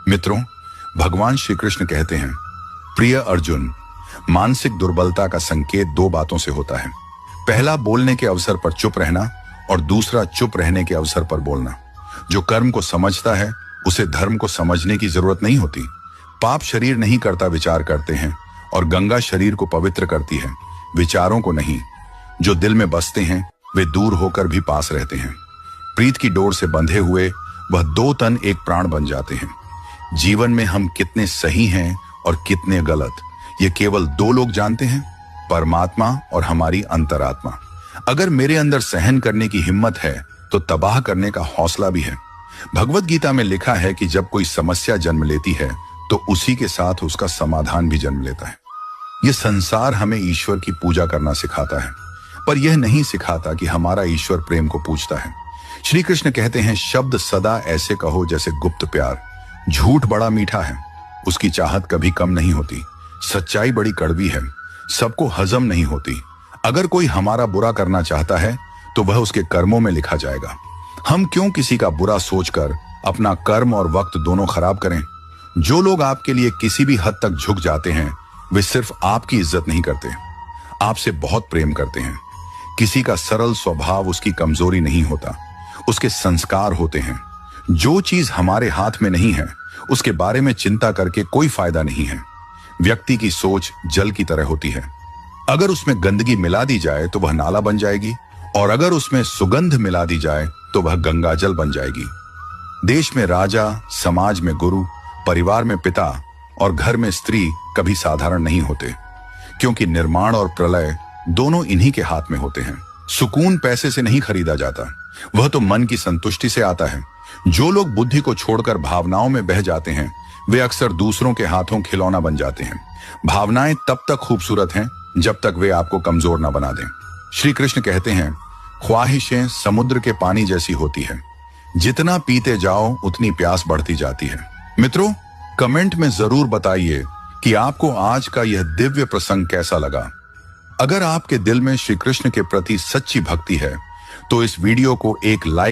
मित्रों, भगवान श्री कृष्ण कहते हैं, प्रिय अर्जुन, मानसिक दुर्बलता का संकेत दो बातों से होता है। पहला, बोलने के अवसर पर चुप रहना, और दूसरा, चुप रहने के अवसर पर बोलना। जो कर्म को समझता है उसे धर्म को समझने की जरूरत नहीं होती। पाप शरीर नहीं करता, विचार करते हैं, और गंगा शरीर को पवित्र करती है, विचारों को नहीं। जो दिल में बसते हैं वे दूर होकर भी पास रहते हैं। प्रीत की डोर से बंधे हुए वह दो तन एक प्राण बन जाते हैं। जीवन में हम कितने सही हैं और कितने गलत, ये केवल दो लोग जानते हैं, परमात्मा और हमारी अंतरात्मा। अगर मेरे अंदर सहन करने की हिम्मत है तो तबाह करने का हौसला भी है। भगवत गीता में लिखा है कि जब कोई समस्या जन्म लेती है तो उसी के साथ उसका समाधान भी जन्म लेता है। यह संसार हमें ईश्वर की पूजा करना सिखाता है, पर यह नहीं सिखाता कि हमारा ईश्वर प्रेम को पूछता है। श्री कृष्ण कहते हैं, शब्द सदा ऐसे कहो जैसे गुप्त प्यार। झूठ बड़ा मीठा है, उसकी चाहत कभी कम नहीं होती। सच्चाई बड़ी कड़वी है, सबको हजम नहीं होती। अगर कोई हमारा बुरा करना चाहता है तो वह उसके कर्मों में लिखा जाएगा। हम क्यों किसी का बुरा सोचकर अपना कर्म और वक्त दोनों खराब करें? जो लोग आपके लिए किसी भी हद तक झुक जाते हैं वे सिर्फ आपकी इज्जत नहीं करते, आपसे बहुत प्रेम करते हैं। किसी का सरल स्वभाव उसकी कमजोरी नहीं होता, उसके संस्कार होते हैं। जो चीज हमारे हाथ में नहीं है उसके बारे में चिंता करके कोई फायदा नहीं है। व्यक्ति की सोच जल की तरह होती है, अगर उसमें गंदगी मिला दी जाए तो वह नाला बन जाएगी, और अगर उसमें सुगंध मिला दी जाए तो वह गंगा जल बन जाएगी। देश में राजा, समाज में गुरु, परिवार में पिता और घर में स्त्री कभी साधारण नहीं होते, क्योंकि निर्माण और प्रलय दोनों इन्हीं के हाथ में होते हैं। सुकून पैसे से नहीं खरीदा जाता, वह तो मन की संतुष्टि से आता है। जो लोग बुद्धि को छोड़कर भावनाओं में बह जाते हैं वे अक्सर दूसरों के हाथों खिलौना बन जाते हैं। भावनाएं तब तक खूबसूरत हैं जब तक वे आपको कमजोर ना बना दें। श्री कृष्ण कहते हैं, ख्वाहिशें समुद्र के पानी जैसी होती है, जितना पीते जाओ उतनी प्यास बढ़ती जाती है। मित्रों, कमेंट में जरूर बताइए कि आपको आज का यह दिव्य प्रसंग कैसा लगा। अगर आपके दिल में श्री कृष्ण के प्रति सच्ची भक्ति है तो इस वीडियो को एक लाइक